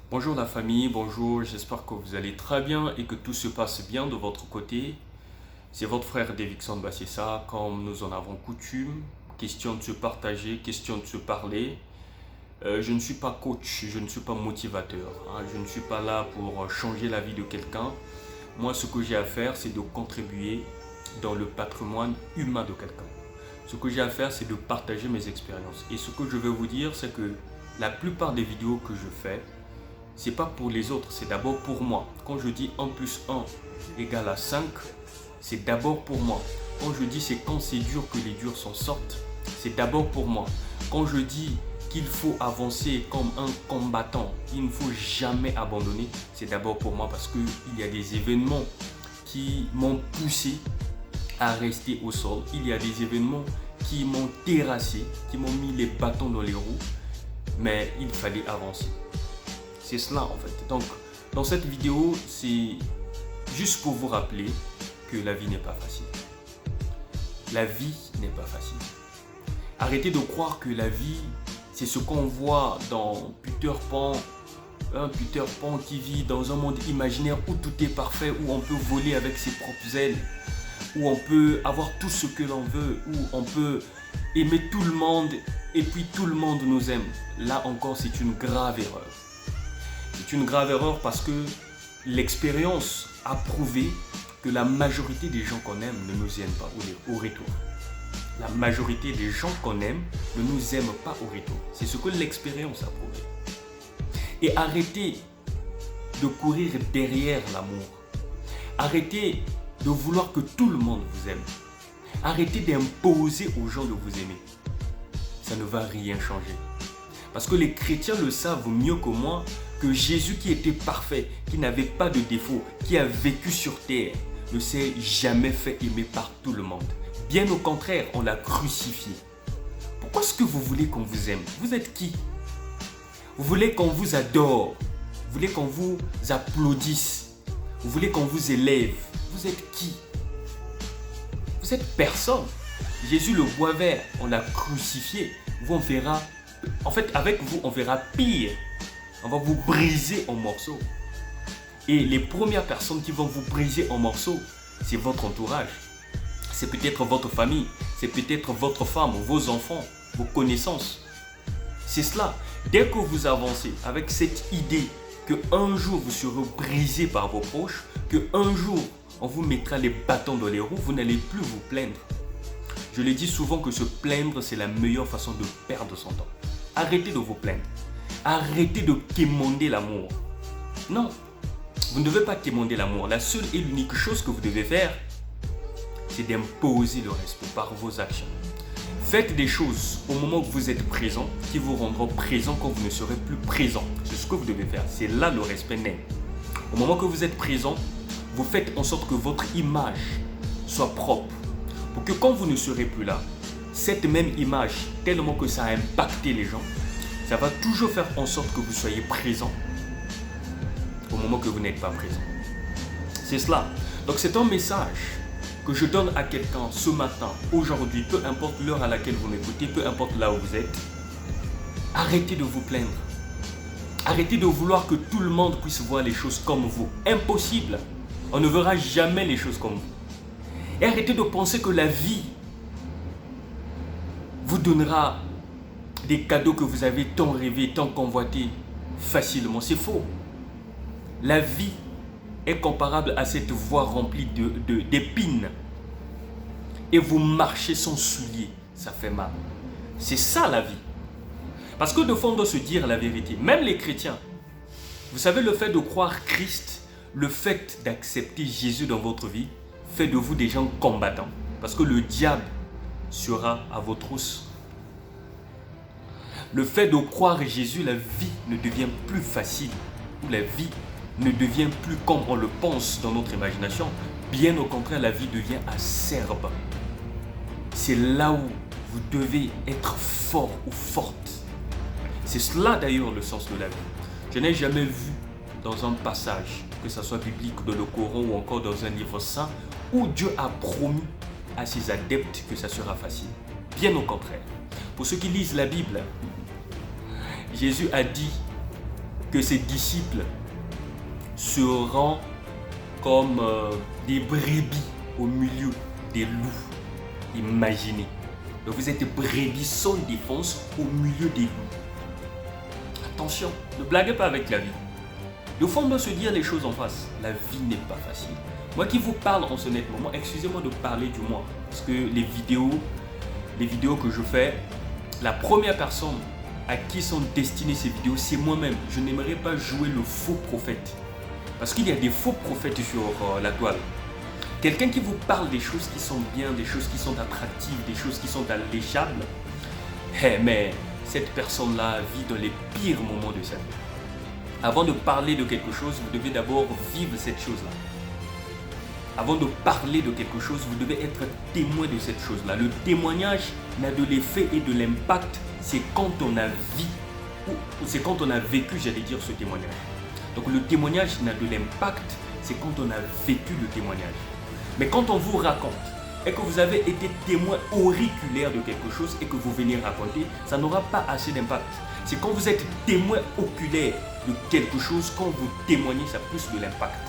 Bonjour la famille, bonjour, j'espère que vous allez très bien et que tout se passe bien de votre côté. C'est votre frère Davidson Bassessa, comme nous en avons coutume. Question de se partager, question de se parler. Je ne suis pas coach, je ne suis pas motivateur, hein. Je ne suis pas là pour changer la vie de quelqu'un. Moi, ce que j'ai à faire, c'est de contribuer dans le patrimoine humain de quelqu'un. Ce que j'ai à faire, c'est de partager mes expériences. Et ce que je vais vous dire, c'est que la plupart des vidéos que je fais, c'est pas pour les autres, c'est d'abord pour moi. Quand je dis 1 plus 1 égale à 5, c'est d'abord pour moi. Quand je dis c'est quand c'est dur que les durs s'en sortent, c'est d'abord pour moi. Quand je dis qu'il faut avancer comme un combattant, il ne faut jamais abandonner, c'est d'abord pour moi parce qu'il y a des événements qui m'ont poussé à rester au sol. Il y a des événements qui m'ont terrassé, qui m'ont mis les bâtons dans les roues, mais il fallait avancer. C'est cela en fait. Donc, dans cette vidéo, c'est juste pour vous rappeler que la vie n'est pas facile. La vie n'est pas facile. Arrêtez de croire que la vie, c'est ce qu'on voit dans Peter Pan. Un Peter Pan qui vit dans un monde imaginaire où tout est parfait, où on peut voler avec ses propres ailes, où on peut avoir tout ce que l'on veut, où on peut aimer tout le monde et puis tout le monde nous aime. Là encore, c'est une grave erreur. C'est une grave erreur parce que l'expérience a prouvé que la majorité des gens qu'on aime ne nous aiment pas au retour. La majorité des gens qu'on aime ne nous aiment pas au retour. C'est ce que l'expérience a prouvé. Et arrêtez de courir derrière l'amour. Arrêtez de vouloir que tout le monde vous aime. Arrêtez d'imposer aux gens de vous aimer. Ça ne va rien changer. Parce que les chrétiens le savent mieux que moi, que Jésus qui était parfait, qui n'avait pas de défaut, qui a vécu sur terre, ne s'est jamais fait aimer par tout le monde. Bien au contraire, on l'a crucifié. Pourquoi est-ce que vous voulez qu'on vous aime? Vous êtes qui? Vous voulez qu'on vous adore? Vous voulez qu'on vous applaudisse? Vous voulez qu'on vous élève? Vous êtes qui? Vous êtes personne. Jésus le bois vert, on l'a crucifié. Vous, on verra. En fait, avec vous, on verra pire. On va vous briser en morceaux. Et les premières personnes qui vont vous briser en morceaux, c'est votre entourage. C'est peut-être votre famille. C'est peut-être votre femme, vos enfants, vos connaissances. C'est cela. Dès que vous avancez avec cette idée qu'un jour vous serez brisé par vos proches, qu'un jour on vous mettra les bâtons dans les roues, vous n'allez plus vous plaindre. Je le dis souvent que se plaindre, c'est la meilleure façon de perdre son temps. Arrêtez de vous plaindre. Arrêtez de quémander l'amour. Non, vous ne devez pas quémander l'amour. La seule et l'unique chose que vous devez faire, c'est d'imposer le respect par vos actions. Faites des choses au moment où vous êtes présent qui vous rendront présent quand vous ne serez plus présent. C'est ce que vous devez faire. C'est là le respect naît. Au moment que vous êtes présent, vous faites en sorte que votre image soit propre. Pour que quand vous ne serez plus là, cette même image, tellement que ça a impacté les gens, ça va toujours faire en sorte que vous soyez présent au moment que vous n'êtes pas présent. C'est cela. Donc c'est un message que je donne à quelqu'un ce matin, aujourd'hui, peu importe l'heure à laquelle vous m'écoutez, peu importe là où vous êtes. Arrêtez de vous plaindre. Arrêtez de vouloir que tout le monde puisse voir les choses comme vous. Impossible. On ne verra jamais les choses comme vous. Et arrêtez de penser que la vie vous donnera des cadeaux que vous avez tant rêvé, tant convoité facilement. C'est faux. La vie est comparable à cette voie remplie d'épines. Et vous marchez sans souliers, ça fait mal. C'est ça la vie. Parce que de fond, on doit se dire la vérité. Même les chrétiens, vous savez, le fait de croire Christ, le fait d'accepter Jésus dans votre vie, fait de vous des gens combattants. Parce que le diable sera à vos trousses. Le fait de croire Jésus, la vie ne devient plus facile. Ou la vie ne devient plus comme on le pense dans notre imagination. Bien au contraire, la vie devient acerbe. C'est là où vous devez être fort ou forte. C'est cela d'ailleurs le sens de la vie. Je n'ai jamais vu dans un passage, que ce soit biblique, dans le Coran ou encore dans un livre saint, où Dieu a promis à ses adeptes que ça sera facile. Bien au contraire. Pour ceux qui lisent la Bible, Jésus a dit que ses disciples seront comme des brebis au milieu des loups. Imaginez. Donc vous êtes brebis sans défense au milieu des loups. Attention, ne blaguez pas avec la vie. Des fois, on doit se dire les choses en face. La vie n'est pas facile. Moi qui vous parle en ce net moment, excusez-moi de parler du moi. Parce que les vidéos que je fais, la première personne à qui sont destinées ces vidéos, c'est moi-même. Je n'aimerais pas jouer le faux prophète. Parce qu'il y a des faux prophètes sur la toile. Quelqu'un qui vous parle des choses qui sont bien, des choses qui sont attractives, des choses qui sont alléchables. Mais cette personne-là vit dans les pires moments de sa vie. Avant de parler de quelque chose, vous devez d'abord vivre cette chose-là. Avant de parler de quelque chose, vous devez être témoin de cette chose-là. Le témoignage n'a de l'effet et de l'impact, c'est quand on a vécu, c'est quand on a vécu, j'allais dire, ce témoignage. Donc le témoignage n'a de l'impact, c'est quand on a vécu le témoignage. Mais quand on vous raconte et que vous avez été témoin auriculaire de quelque chose et que vous venez raconter, ça n'aura pas assez d'impact. C'est quand vous êtes témoin oculaire de quelque chose, quand vous témoignez, ça a plus de l'impact.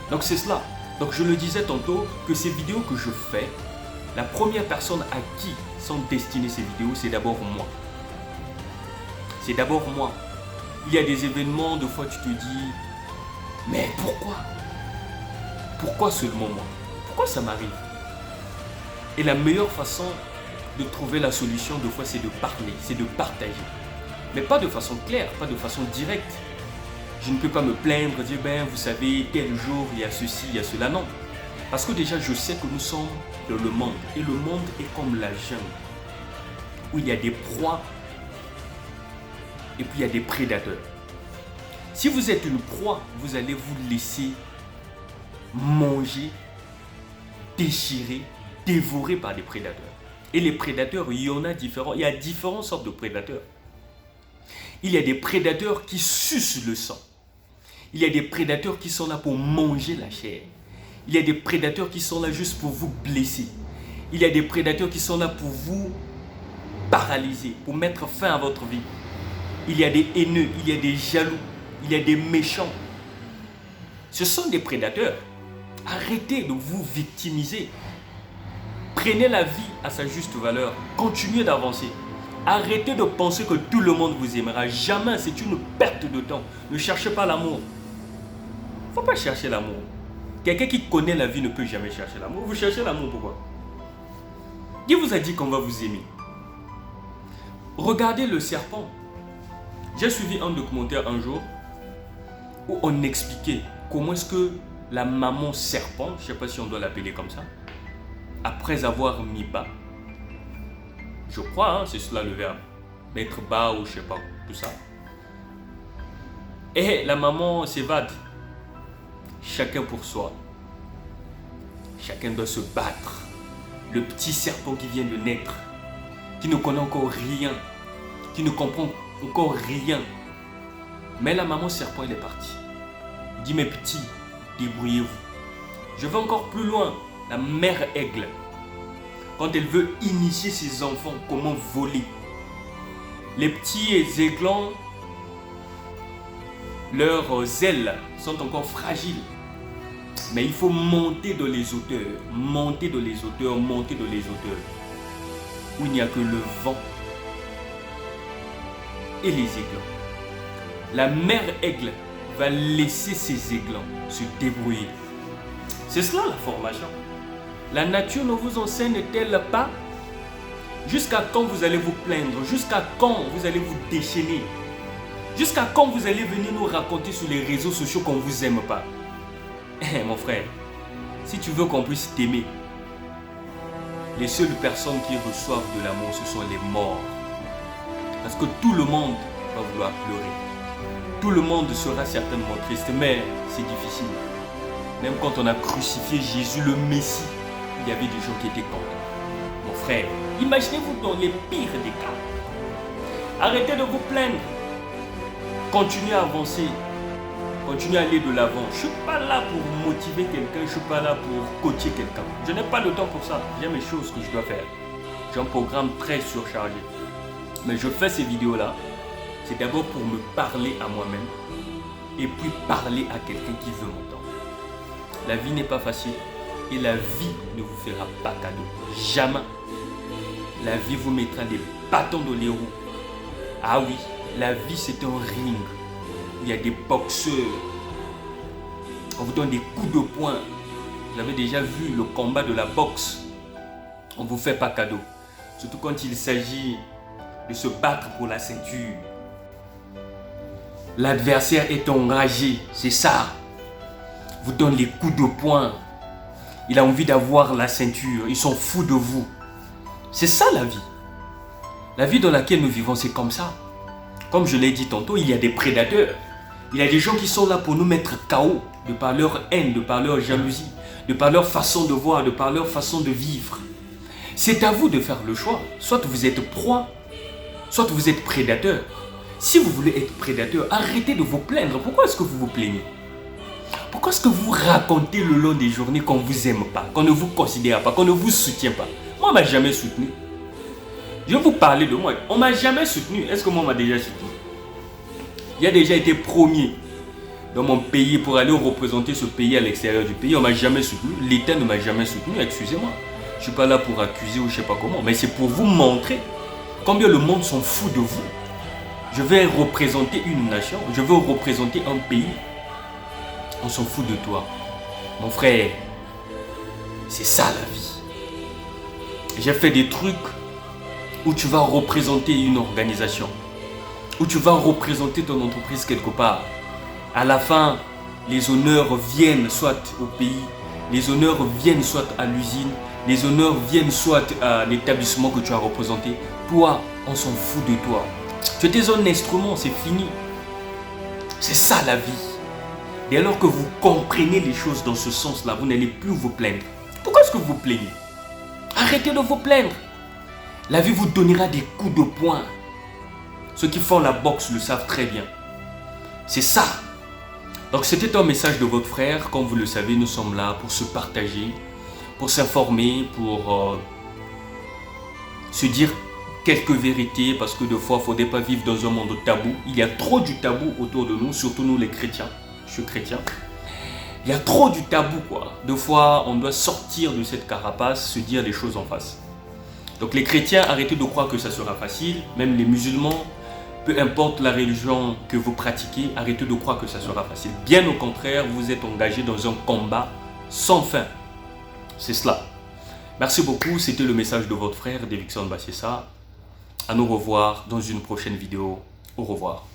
Donc c'est cela. Donc je le disais tantôt que ces vidéos que je fais, la première personne à qui sont destinées ces vidéos, c'est d'abord moi. C'est d'abord moi. Il y a des événements, de fois tu te dis, mais pourquoi? Pourquoi seulement moi? Pourquoi ça m'arrive? Et la meilleure façon de trouver la solution, de fois, c'est de parler, c'est de partager. Mais pas de façon claire, pas de façon directe. Je ne peux pas me plaindre, dire, vous savez, tel jour, il y a ceci, il y a cela. Non. Parce que déjà, je sais que nous sommes dans le monde. Et le monde est comme la jungle, où il y a des proies et puis il y a des prédateurs. Si vous êtes une proie, vous allez vous laisser manger, déchirer, dévorer par des prédateurs. Et les prédateurs, il y en a différents. Il y a différentes sortes de prédateurs. Il y a des prédateurs qui sucent le sang. Il y a des prédateurs qui sont là pour manger la chair. Il y a des prédateurs qui sont là juste pour vous blesser. Il y a des prédateurs qui sont là pour vous paralyser, pour mettre fin à votre vie. Il y a des haineux, il y a des jaloux, il y a des méchants. Ce sont des prédateurs. Arrêtez de vous victimiser. Prenez la vie à sa juste valeur. Continuez d'avancer. Arrêtez de penser que tout le monde vous aimera. Jamais, c'est une perte de temps. Ne cherchez pas l'amour. Il ne faut pas chercher l'amour. Quelqu'un qui connaît la vie ne peut jamais chercher l'amour. Vous cherchez l'amour pourquoi? Qui vous a dit qu'on va vous aimer? Regardez le serpent. J'ai suivi un documentaire un jour où on expliquait comment est-ce que la maman serpent, je ne sais pas si on doit l'appeler comme ça, après avoir mis bas, je crois, c'est cela le verbe, mettre bas ou je ne sais pas, tout ça. Et la maman s'évade. Chacun pour soi. Chacun doit se battre. Le petit serpent qui vient de naître, qui ne connaît encore rien, qui ne comprend encore rien. Mais la maman serpent, elle est partie. Il dit, mes petits, débrouillez-vous. Je vais encore plus loin. La mère aigle, quand elle veut initier ses enfants comment voler, les petits aiglons, leurs ailes sont encore fragiles. Mais il faut monter dans les hauteurs, monter dans les hauteurs, monter dans les hauteurs, où il n'y a que le vent et les aiglons. La mère aigle va laisser ses aiglons se débrouiller. C'est cela la formation. La nature ne vous enseigne-t-elle pas? Jusqu'à quand vous allez vous plaindre? Jusqu'à quand vous allez vous déchaîner? Jusqu'à quand vous allez venir nous raconter sur les réseaux sociaux qu'on ne vous aime pas? Mon frère, si tu veux qu'on puisse t'aimer, les seules personnes qui reçoivent de l'amour, ce sont les morts. Parce que tout le monde va vouloir pleurer. Tout le monde sera certainement triste, mais c'est difficile. Même quand on a crucifié Jésus le Messie, il y avait des gens qui étaient contents. Mon frère, imaginez-vous dans les pires des cas. Arrêtez de vous plaindre. Continuez à avancer. Continuez à aller de l'avant. Je ne suis pas là pour motiver quelqu'un, je ne suis pas là pour coacher quelqu'un. Je n'ai pas le temps pour ça. J'ai mes choses que je dois faire. J'ai un programme très surchargé. Mais je fais ces vidéos-là c'est d'abord pour me parler à moi-même et puis parler à quelqu'un qui veut m'entendre. La vie n'est pas facile et la vie ne vous fera pas cadeau. Jamais. La vie vous mettra des bâtons dans les roues. Ah oui, la vie c'est un ring. Il y a des boxeurs. On vous donne des coups de poing. Vous avez déjà vu le combat de la boxe. On ne vous fait pas cadeau. Surtout quand il s'agit de se battre pour la ceinture. L'adversaire est enragé, c'est ça. Vous donne les coups de poing. Il a envie d'avoir la ceinture. Ils sont fous de vous. C'est ça la vie. La vie dans laquelle nous vivons, c'est comme ça. Comme je l'ai dit tantôt, il y a des prédateurs. Il y a des gens qui sont là pour nous mettre KO, de par leur haine, de par leur jalousie, de par leur façon de voir, de par leur façon de vivre. C'est à vous de faire le choix. Soit vous êtes proie, soit vous êtes prédateur. Si vous voulez être prédateur, arrêtez de vous plaindre. Pourquoi est-ce que vous vous plaignez? Pourquoi est-ce que vous racontez le long des journées qu'on ne vous aime pas, qu'on ne vous considère pas, qu'on ne vous soutient pas? Moi, on ne m'a jamais soutenu. Je vais vous parler de moi. On ne m'a jamais soutenu. Est-ce que moi, on m'a déjà soutenu? J'ai déjà été premier dans mon pays pour aller représenter ce pays à l'extérieur du pays. On ne m'a jamais soutenu. L'État ne m'a jamais soutenu. Excusez-moi. Je ne suis pas là pour accuser ou je ne sais pas comment. Mais c'est pour vous montrer combien le monde s'en fout de vous. Je vais représenter une nation. Je veux représenter un pays. On s'en fout de toi. Mon frère, c'est ça la vie. J'ai fait des trucs où tu vas représenter une organisation, où tu vas représenter ton entreprise quelque part. À la fin, les honneurs viennent soit au pays, les honneurs viennent soit à l'usine, les honneurs viennent soit à l'établissement que tu as représenté. Toi, on s'en fout de toi. Tu étais un instrument, c'est fini. C'est ça la vie. Dès lors que vous comprenez les choses dans ce sens-là, vous n'allez plus vous plaindre. Pourquoi est-ce que vous vous plaignez? Arrêtez de vous plaindre. La vie vous donnera des coups de poing. Ceux qui font la boxe le savent très bien. C'est ça. Donc c'était un message de votre frère. Comme vous le savez, nous sommes là pour se partager, pour s'informer, pour se dire quelques vérités. Parce que des fois, il ne faudrait pas vivre dans un monde tabou. Il y a trop du tabou autour de nous, surtout nous les chrétiens. Je suis chrétien. Il y a trop du tabou quoi. Des fois, on doit sortir de cette carapace, se dire les choses en face. Donc les chrétiens, arrêtez de croire que ça sera facile. Même les musulmans, peu importe la religion que vous pratiquez, arrêtez de croire que ça sera facile. Bien au contraire, vous êtes engagés dans un combat sans fin. C'est cela. Merci beaucoup. C'était le message de votre frère, Davidson Bassessa. À nous revoir dans une prochaine vidéo. Au revoir.